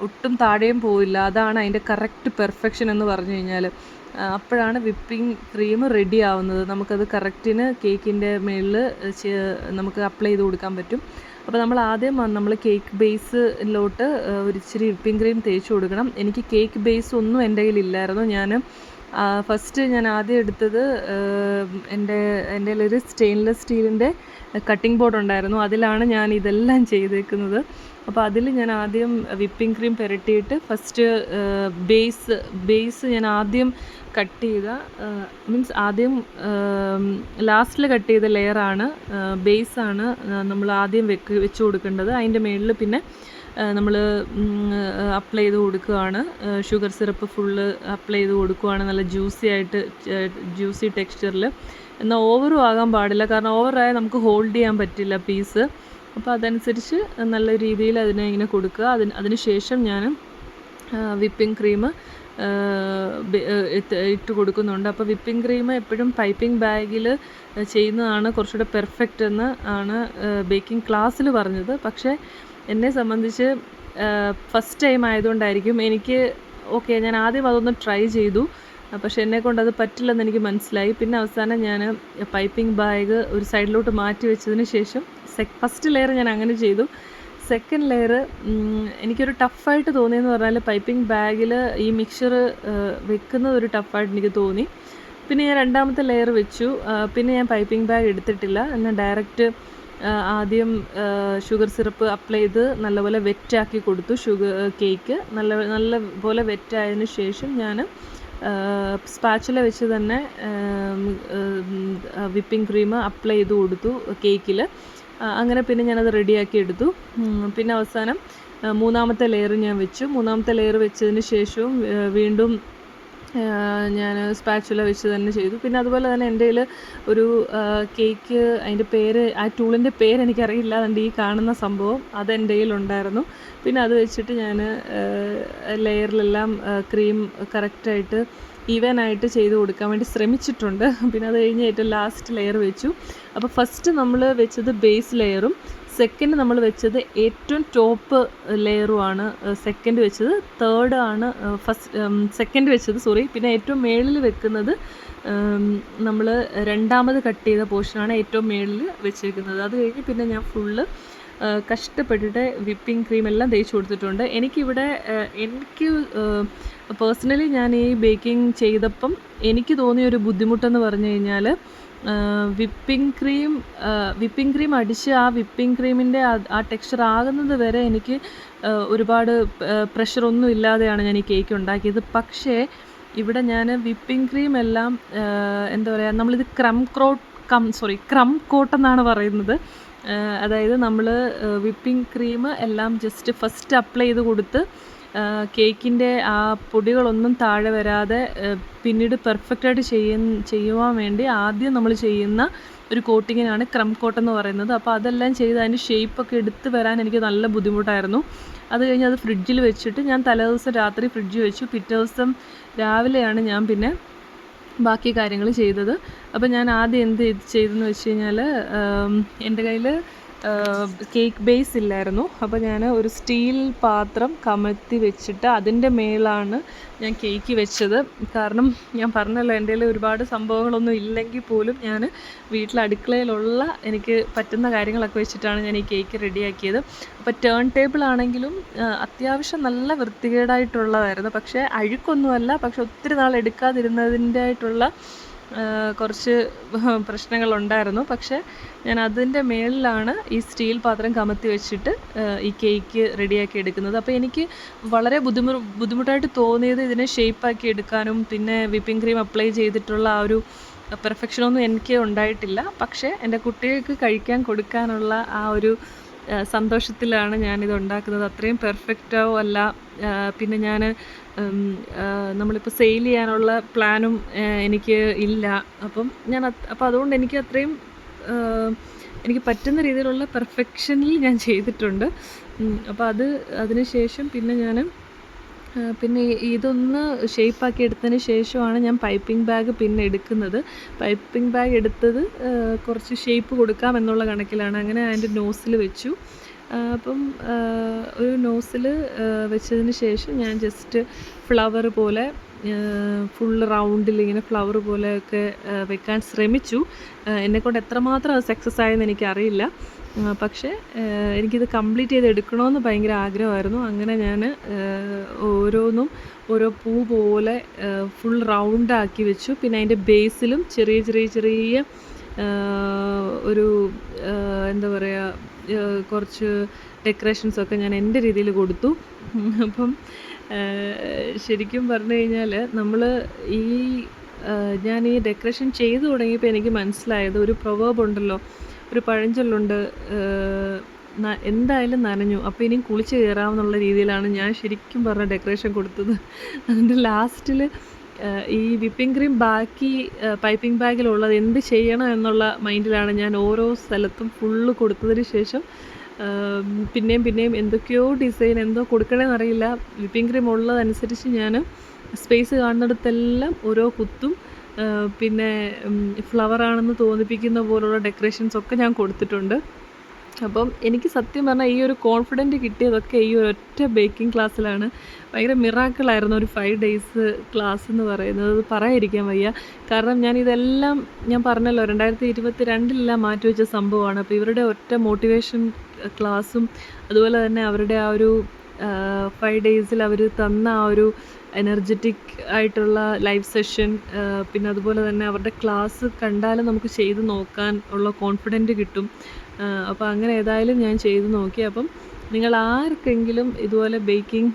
ഒട്ടും താഴെയും പോവില്ല. അതാണ് അതിൻ്റെ കറക്റ്റ് പെർഫെക്ഷൻ എന്ന് പറഞ്ഞു കഴിഞ്ഞാൽ. അപ്പോഴാണ് വിപ്പിംഗ് ക്രീം റെഡി ആവുന്നത്. നമുക്കത് കറക്റ്റിന് കേക്കിൻ്റെ മുകളിൽ നമുക്ക് അപ്ലൈ ചെയ്ത് കൊടുക്കാൻ പറ്റും. അപ്പോൾ നമ്മൾ ആദ്യം നമ്മൾ കേക്ക് ബേസിലോട്ട് ഒരു ഇച്ചിരി വിപ്പിംഗ് ക്രീം തേച്ച് കൊടുക്കണം. എനിക്ക് കേക്ക് ബേസ് ഒന്നും എൻ്റെ കയ്യിലില്ലായിരുന്നു. ഫസ്റ്റ് ഞാൻ ആദ്യം എടുത്തത് എൻ്റെ കയ്യിലൊരു സ്റ്റെയിൻലെസ് സ്റ്റീലിൻ്റെ കട്ടിംഗ് ബോർഡ് ഉണ്ടായിരുന്നു. അതിലാണ് ഞാൻ ഇതെല്ലാം ചെയ്തേക്കുന്നത്. അപ്പോൾ അതിൽ ഞാൻ ആദ്യം വിപ്പിംഗ് ക്രീം പുരട്ടിയിട്ട് ഫസ്റ്റ് ബേസ് ഞാൻ ആദ്യം കട്ട് ചെയ്ത ആദ്യം ലാസ്റ്റിൽ കട്ട് ചെയ്ത ലെയറാണ് ബേസാണ് നമ്മൾ ആദ്യം വെച്ച് കൊടുക്കേണ്ടത്. അതിൻ്റെ മുകളിൽ പിന്നെ നമ്മൾ അപ്ലൈ ചെയ്ത് കൊടുക്കുകയാണ്. ഷുഗർ സിറപ്പ് ഫുള്ള് അപ്ലൈ ചെയ്ത് കൊടുക്കുകയാണ് നല്ല ജ്യൂസി ടെക്സ്ചറിൽ. എന്നാൽ ഓവറും ആകാൻ പാടില്ല, കാരണം ഓവറായാൽ നമുക്ക് ഹോൾഡ് ചെയ്യാൻ പറ്റില്ല പീസ്. അപ്പോൾ അതനുസരിച്ച് നല്ല രീതിയിൽ അതിനെ ഇങ്ങനെ കൊടുക്കുക. അതിന് ശേഷം ഞാൻ വിപ്പിംഗ് ക്രീം ഇട്ട് കൊടുക്കുന്നുണ്ട്. അപ്പോൾ വിപ്പിംഗ് ക്രീം എപ്പോഴും പൈപ്പിംഗ് ബാഗിൽ ചെയ്യുന്നതാണ് കുറച്ചുകൂടെ പെർഫെക്റ്റ് എന്ന് ആണ് ബേക്കിംഗ് ക്ലാസ്സിൽ പറഞ്ഞത്. പക്ഷേ എന്നെ സംബന്ധിച്ച് ഫസ്റ്റ് ടൈം ആയതുകൊണ്ടായിരിക്കും എനിക്ക് ഞാൻ ആദ്യം അതൊന്ന് ട്രൈ ചെയ്തു. പക്ഷെ എന്നെക്കൊണ്ട് അത് പറ്റില്ലെന്ന് എനിക്ക് മനസ്സിലായി. പിന്നെ അവസാനം ഞാൻ പൈപ്പിംഗ് ബാഗ് ഒരു സൈഡിലോട്ട് മാറ്റി വെച്ചതിന് ശേഷം ഫസ്റ്റ് ലെയർ ഞാൻ അങ്ങനെ ചെയ്തു. സെക്കൻഡ് ലെയർ എനിക്കൊരു ടഫായിട്ട് തോന്നിയെന്ന് പറഞ്ഞാൽ പൈപ്പിംഗ് ബാഗിൽ ഈ മിക്സ്ചർ വെക്കുന്നത് ഒരു ടഫായിട്ട് എനിക്ക് തോന്നി. പിന്നെ ഞാൻ രണ്ടാമത്തെ ലെയർ വെച്ചു. പിന്നെ ഞാൻ പൈപ്പിംഗ് ബാഗ് എടുത്തിട്ടില്ല. ഞാൻ ഡയറക്റ്റ് ആദ്യം ഷുഗർ സിറപ്പ് അപ്ലൈ ചെയ്ത് നല്ലപോലെ വെറ്റാക്കി കൊടുത്തു. കേക്ക് നല്ല പോലെ വെറ്റായതിന് ശേഷം ഞാൻ സ്പാച്ചുല വെച്ച് തന്നെ വിപ്പിംഗ് ക്രീം അപ്ലൈ ചെയ്ത് കൊടുത്തു കേക്കിൽ. അങ്ങനെ പിന്നെ ഞാനത് റെഡിയാക്കി എടുത്തു. പിന്നെ അവസാനം മൂന്നാമത്തെ ലെയർ ഞാൻ വെച്ചു. മൂന്നാമത്തെ ലെയർ വെച്ചതിന് ശേഷവും വീണ്ടും ഞാൻ സ്പാച്ചുല വെച്ച് തന്നെ ചെയ്തു. പിന്നെ അതുപോലെ തന്നെ എൻ്റെ കയ്യിൽ ഒരു കേക്ക്, അതിൻ്റെ പേര്, ആ ടൂളിൻ്റെ പേര് എനിക്കറിയില്ല, അതുകൊണ്ട് ഈ കാണുന്ന സംഭവം അതെൻ്റെ കയ്യിലുണ്ടായിരുന്നു. പിന്നെ അത് വെച്ചിട്ട് ഞാൻ ലെയറിലെല്ലാം ക്രീം കറക്റ്റായിട്ട് ഈവനായിട്ട് ചെയ്ത് കൊടുക്കാൻ വേണ്ടി ശ്രമിച്ചിട്ടുണ്ട്. പിന്നെ അത് കഴിഞ്ഞ് ഏറ്റവും ലാസ്റ്റ് ലെയർ വെച്ചു. അപ്പോൾ ഫസ്റ്റ് നമ്മൾ വെച്ചത് ബേസ് ലെയറും സെക്കൻഡ് നമ്മൾ വെച്ചത് ഏറ്റവും ടോപ്പ് ലെയറുമാണ് സെക്കൻഡ് വെച്ചത്. തേർഡ് ആണ് സെക്കൻഡ് വെച്ചത്, പിന്നെ ഏറ്റവും മേളിൽ വെക്കുന്നത് നമ്മൾ രണ്ടാമത് കട്ട് ചെയ്ത പോർഷനാണ് ഏറ്റവും മേളിൽ വെച്ചേക്കുന്നത്. അത് കഴിഞ്ഞ് പിന്നെ ഞാൻ ഫുള്ള് കഷ്ടപ്പെട്ടിട്ട് വിപ്പിംഗ് ക്രീം എല്ലാം തേച്ച് കൊടുത്തിട്ടുണ്ട്. എനിക്ക് പേഴ്സണലി ഞാൻ ഈ ബേക്കിംഗ് ചെയ്തപ്പം എനിക്ക് തോന്നിയൊരു ബുദ്ധിമുട്ടെന്ന് പറഞ്ഞു കഴിഞ്ഞാൽ വിപ്പിംഗ് ക്രീം അടിച്ച് ആ വിപ്പിംഗ് ക്രീമിൻ്റെ ആ ടെക്സ്ചർ ആകുന്നത് വരെ എനിക്ക് ഒരുപാട് പ്രഷറൊന്നും ഇല്ലാതെയാണ് ഞാൻ ഈ കേക്ക് ഉണ്ടാക്കിയത്. പക്ഷേ ഇവിടെ ഞാൻ വിപ്പിംഗ് ക്രീം എല്ലാം എന്താ പറയുക, നമ്മളിത് ക്രം കോട്ട് എന്നാണ് പറയുന്നത്. അതായത് നമ്മൾ വിപ്പിംഗ് ക്രീം എല്ലാം ജസ്റ്റ് ഫസ്റ്റ് അപ്ലൈ ചെയ്ത് കൊടുത്ത് കേക്കിൻ്റെ ആ പൊടികളൊന്നും താഴെ വരാതെ പിന്നീട് പെർഫെക്റ്റായിട്ട് ചെയ്യുവാൻ വേണ്ടി ആദ്യം നമ്മൾ ചെയ്യുന്ന ഒരു കോട്ടിങ്ങിനാണ് ക്രം കോട്ട് എന്ന് പറയുന്നത്. അപ്പോൾ അതെല്ലാം ചെയ്ത് അതിന് ഷേപ്പൊക്കെ എടുത്ത് വരാൻ എനിക്ക് നല്ല ബുദ്ധിമുട്ടായിരുന്നു. അത് കഴിഞ്ഞ് അത് ഫ്രിഡ്ജിൽ വെച്ചിട്ട് ഞാൻ തലേദിവസം രാത്രി ഫ്രിഡ്ജിൽ വെച്ചു. പിറ്റേ ദിവസം രാവിലെയാണ് ഞാൻ പിന്നെ ബാക്കി കാര്യങ്ങൾ ചെയ്തത്. അപ്പോൾ ഞാൻ ആദ്യം എന്ത് ചെയ്തെന്ന് വെച്ച് കഴിഞ്ഞാൽ, എൻ്റെ കയ്യിൽ കേക്ക് ബേസ് ഇല്ലായിരുന്നു. അപ്പോൾ ഞാൻ ഒരു സ്റ്റീൽ പാത്രം കമഴ്ത്തി വെച്ചിട്ട് അതിൻ്റെ മേലാണ് ഞാൻ കേക്ക് വെച്ചത്. കാരണം ഞാൻ പറഞ്ഞല്ലോ, എൻ്റെ കയ്യിൽ ഒരുപാട് സംഭവങ്ങളൊന്നും ഇല്ലെങ്കിൽ പോലും ഞാൻ വീട്ടിൽ അടുക്കളയിലുള്ള എനിക്ക് പറ്റുന്ന കാര്യങ്ങളൊക്കെ വെച്ചിട്ടാണ് ഞാൻ ഈ കേക്ക് റെഡിയാക്കിയത്. അപ്പോൾ ടേൺ ടേബിൾ ആണെങ്കിലും അത്യാവശ്യം നല്ല വൃത്തികേടായിട്ടുള്ളതായിരുന്നു. പക്ഷേ അഴുക്കൊന്നുമല്ല, പക്ഷെ ഒത്തിരി നാൾ എടുക്കാതിരുന്നതിൻ്റെ ആയിട്ടുള്ള കുറച്ച് പ്രശ്നങ്ങളുണ്ടായിരുന്നു. പക്ഷേ ഞാൻ അതിൻ്റെ മേളിലാണ് ഈ സ്റ്റീൽ പാത്രം കമത്തി വെച്ചിട്ട് ഈ കേക്ക് റെഡിയാക്കി എടുക്കുന്നത്. അപ്പോൾ എനിക്ക് വളരെ ബുദ്ധിമുട്ടായിട്ട് തോന്നിയത് ഇതിനെ ഷേപ്പാക്കി എടുക്കാനും പിന്നെ വിപ്പിംഗ് ക്രീം അപ്ലൈ ചെയ്തിട്ടുള്ള ആ ഒരു പെർഫെക്ഷനൊന്നും എനിക്ക് ഉണ്ടായിട്ടില്ല. പക്ഷേ എൻ്റെ കുട്ടികൾക്ക് കഴിക്കാൻ കൊടുക്കാനുള്ള ആ ഒരു സന്തോഷത്തിലാണ് ഞാനിത് ഉണ്ടാക്കുന്നത്. അത്രയും പെർഫെക്റ്റോ അല്ല. പിന്നെ ഞാൻ നമ്മളിപ്പോൾ സെയിൽ ചെയ്യാനുള്ള പ്ലാനും എനിക്ക് ഇല്ല. അപ്പോൾ അതുകൊണ്ട് എനിക്ക് അത്രയും എനിക്ക് പറ്റുന്ന രീതിയിലുള്ള പെർഫെക്ഷനിൽ ഞാൻ ചെയ്തിട്ടുണ്ട്. അപ്പോൾ അതിന് ശേഷം പിന്നെ ഇതൊന്ന് ഷേപ്പാക്കി എടുത്തതിന് ശേഷമാണ് ഞാൻ പൈപ്പിംഗ് ബാഗ് പിന്നെ എടുക്കുന്നത്. പൈപ്പിംഗ് ബാഗ് എടുത്തത് കുറച്ച് ഷേപ്പ് കൊടുക്കാം എന്നുള്ള കണക്കിലാണ്. അങ്ങനെ അതിൻ്റെ നോസിൽ വെച്ചു. അപ്പം ഒരു നോസിൽ വെച്ചതിന് ശേഷം ഞാൻ ജസ്റ്റ് ഫ്ലവർ പോലെ ഫുൾ റൗണ്ടിൽ ഇങ്ങനെ ഫ്ലവർ പോലെയൊക്കെ വെക്കാൻ ശ്രമിച്ചു. എന്നെക്കൊണ്ട് എത്രമാത്രം അത് സക്സസ് ആയെന്ന് എനിക്കറിയില്ല. പക്ഷേ എനിക്കിത് കംപ്ലീറ്റ് ചെയ്ത് എടുക്കണമെന്ന് ഭയങ്കര ആഗ്രഹമായിരുന്നു. അങ്ങനെ ഞാൻ ഓരോ പൂ പോലെ ഫുൾ റൗണ്ടാക്കി വെച്ചു. പിന്നെ അതിൻ്റെ ബേസിലും ചെറിയ ഒരു എന്താ പറയുക, കുറച്ച് ഡെക്കറേഷൻസൊക്കെ ഞാൻ എൻ്റെ രീതിയിൽ കൊടുത്തു. അപ്പം ശരിക്കും പറഞ്ഞു കഴിഞ്ഞാൽ ഞാൻ ഈ ഡെക്കറേഷൻ ചെയ്തു തുടങ്ങിയപ്പോൾ എനിക്ക് മനസ്സിലായത്, ഒരു പ്രൊവേർബ് ഉണ്ടല്ലോ, ഒരു പഴഞ്ചൊല്ലുണ്ട്, എന്തായാലും നനഞ്ഞു അപ്പോൾ ഇനിയും കുളിച്ച് കയറാമെന്നുള്ള രീതിയിലാണ് ഞാൻ ശരിക്കും പറഞ്ഞ ഡെക്കറേഷൻ കൊടുത്തത്. അതിൻ്റെ ലാസ്റ്റിൽ ഈ വിപ്പിംഗ് ക്രീം ബാക്കി പൈപ്പിംഗ് ബാഗിലുള്ളത് എന്ത് ചെയ്യണം എന്നുള്ള മൈൻഡിലാണ് ഞാൻ ഓരോ സ്ഥലത്തും ഫുള്ള് കൊടുത്തതിന് ശേഷം പിന്നെയും എന്തൊക്കെയോ ഡിസൈൻ എന്തോ കൊടുക്കണമെന്നറിയില്ല. വിപ്പിംഗ് ക്രീം ഉള്ളതനുസരിച്ച് ഞാൻ സ്പേസ് കാണുന്നിടത്തെല്ലാം ഓരോ കുത്തും പിന്നെ ഫ്ലവറാണെന്ന് തോന്നിപ്പിക്കുന്ന പോലുള്ള ഡെക്കറേഷൻസൊക്കെ ഞാൻ കൊടുത്തിട്ടുണ്ട്. അപ്പം എനിക്ക് സത്യം പറഞ്ഞാൽ ഈ ഒരു കോൺഫിഡൻറ്റ് കിട്ടിയതൊക്കെ ഈ ഒരൊറ്റ ബേക്കിംഗ് ക്ലാസ്സിലാണ്. ഭയങ്കര മിറാക്കിളായിരുന്നു ഒരു 5 days ക്ലാസ് എന്ന് പറയുന്നത്. അത് പറയാതിരിക്കാൻ വയ്യ. കാരണം ഞാൻ പറഞ്ഞല്ലോ 2022 മാറ്റിവെച്ച സംഭവമാണ്. അപ്പോൾ ഇവരുടെ ഒറ്റ മോട്ടിവേഷൻ ക്ലാസ്സും അതുപോലെ തന്നെ അവരുടെ ആ ഒരു 5 days അവർ തന്ന ആ ഒരു എനർജറ്റിക് ആയിട്ടുള്ള ലൈവ് സെഷൻ, പിന്നെ അതുപോലെ തന്നെ അവരുടെ ക്ലാസ് കണ്ടാലും നമുക്ക് ചെയ്ത് നോക്കാൻ ഉള്ള കോൺഫിഡൻറ്റ് കിട്ടും. അപ്പോൾ അങ്ങനെ ഏതായാലും ഞാൻ ചെയ്ത് നോക്കി. അപ്പം നിങ്ങൾ ആർക്കെങ്കിലും ഇതുപോലെ ബേക്കിംഗ്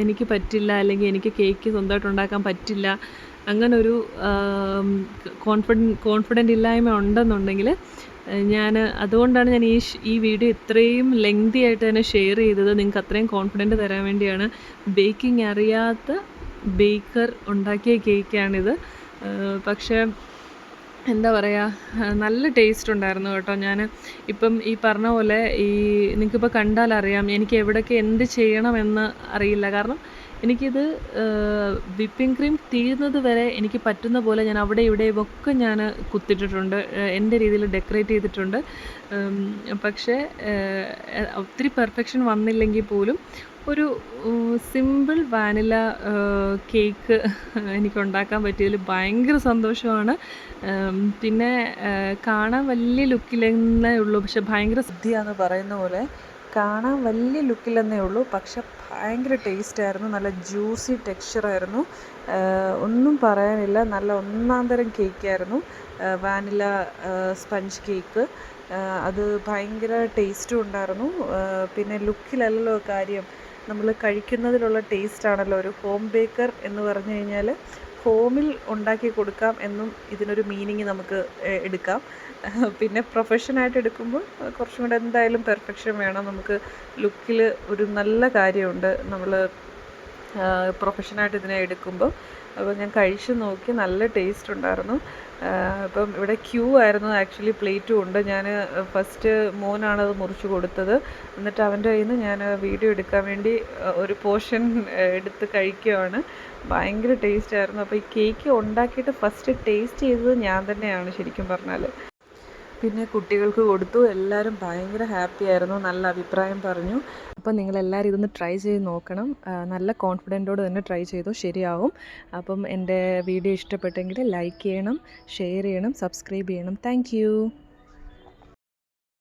എനിക്ക് പറ്റില്ല, അല്ലെങ്കിൽ എനിക്ക് കേക്ക് സ്വന്തമായിട്ട് ഉണ്ടാക്കാൻ പറ്റില്ല, അങ്ങനൊരു കോൺഫിഡൻ്റ് ഇല്ലായ്മ ഉണ്ടെന്നുണ്ടെങ്കിൽ അതുകൊണ്ടാണ് ഞാൻ ഈ വീഡിയോ ഇത്രയും ലെങ്തി ആയിട്ട് തന്നെ ഷെയർ ചെയ്തത്. നിങ്ങൾക്ക് അത്രയും കോൺഫിഡൻറ്റ് തരാൻ വേണ്ടിയാണ്. ബേക്കിംഗ് അറിയാത്ത ബേക്കർ ഉണ്ടാക്കിയ കേക്കാണിത്. പക്ഷേ എന്താ പറയുക, നല്ല ടേസ്റ്റ് ഉണ്ടായിരുന്നു കേട്ടോ. ഇപ്പം ഈ പറഞ്ഞ പോലെ നിങ്ങൾക്കിപ്പോൾ കണ്ടാലറിയാം എനിക്ക് എവിടെയൊക്കെ എന്ത് ചെയ്യണമെന്ന് അറിയില്ല. കാരണം എനിക്കിത് വിപ്പിംഗ് ക്രീം തീരുന്നത് വരെ എനിക്ക് പറ്റുന്ന പോലെ ഞാൻ അവിടെ ഇവിടെയൊക്കെ ഞാൻ കുത്തിട്ടിട്ടുണ്ട്, എൻ്റെ രീതിയിൽ ഡെക്കറേറ്റ് ചെയ്തിട്ടുണ്ട്. പക്ഷേ ഒത്തിരി പെർഫെക്ഷൻ വന്നില്ലെങ്കിൽ പോലും ഒരു സിമ്പിൾ വാനില കേക്ക് എനിക്കുണ്ടാക്കാൻ പറ്റിയതിൽ ഭയങ്കര സന്തോഷമാണ്. പിന്നെ കാണാൻ വലിയ ലുക്കില്ലെന്നേ ഉള്ളൂ, പക്ഷെ ഭയങ്കര സിദ്ധിയാന്ന് പറയുന്ന പോലെ കാണാൻ വലിയ ലുക്കില്ലെന്നേ ഉള്ളൂ, പക്ഷെ ഭയങ്കര ടേസ്റ്റായിരുന്നു. നല്ല ജ്യൂസി ടെക്സ്ചറായിരുന്നു, ഒന്നും പറയാനില്ല. നല്ല ഒന്നാം തരം കേക്കായിരുന്നു, വാനില സ്പഞ്ച് കേക്ക്. അത് ഭയങ്കര ടേസ്റ്റും ഉണ്ടായിരുന്നു. പിന്നെ ലുക്കിലല്ലല്ലോ കാര്യം, നമ്മൾ കഴിക്കുന്നതിലുള്ള ടേസ്റ്റാണല്ലോ. ഒരു ഹോം ബേക്കർ എന്ന് പറഞ്ഞു കഴിഞ്ഞാൽ ഹോമിൽ ഉണ്ടാക്കി കൊടുക്കാം എന്നും ഇതിനൊരു മീനിങ് നമുക്ക് എടുക്കാം. പിന്നെ പ്രൊഫഷനായിട്ട് എടുക്കുമ്പോൾ കുറച്ചും കൂടെ എന്തായാലും പെർഫെക്ഷൻ വേണം. നമുക്ക് ലുക്കിൽ ഒരു നല്ല കാര്യമുണ്ട്, നമ്മൾ പ്രൊഫഷനായിട്ട് ഇതിനെ എടുക്കുമ്പോൾ. അപ്പോൾ ഞാൻ കഴിച്ച് നോക്കി, നല്ല ടേസ്റ്റ് ഉണ്ടായിരുന്നു. അപ്പം ഇവിടെ ക്യൂ ആയിരുന്നു, ആക്ച്വലി പ്ലേറ്റും ഉണ്ട്. ഞാൻ ഫസ്റ്റ് മോനാണത് മുറിച്ച് കൊടുത്തത്. എന്നിട്ട് അവൻ്റെ കയ്യിൽ നിന്ന് ഞാൻ വീഡിയോ എടുക്കാൻ വേണ്ടി ഒരു പോർഷൻ എടുത്ത് കഴിക്കുകയാണ്. ഭയങ്കര ടേസ്റ്റായിരുന്നു. അപ്പോൾ ഈ കേക്ക് ഉണ്ടാക്കിയിട്ട് ഫസ്റ്റ് ടേസ്റ്റ് ചെയ്തത് ഞാൻ തന്നെയാണ് ശരിക്കും പറഞ്ഞാൽ. പിന്നെ കുട്ടികൾക്ക് കൊടുത്തു. എല്ലാവരും ഭയങ്കര ഹാപ്പി ആയിരുന്നു, നല്ല അഭിപ്രായം പറഞ്ഞു. അപ്പോൾ നിങ്ങളെല്ലാവരും ഇതൊന്ന് ട്രൈ ചെയ്ത് നോക്കണം. നല്ല കോൺഫിഡൻറ്റോട് തന്നെ ട്രൈ ചെയ്തു, ശരിയാവും. അപ്പം എൻ്റെ വീഡിയോ ഇഷ്ടപ്പെട്ടെങ്കിൽ ലൈക്ക് ചെയ്യണം, ഷെയർ ചെയ്യണം, സബ്സ്ക്രൈബ് ചെയ്യണം. താങ്ക്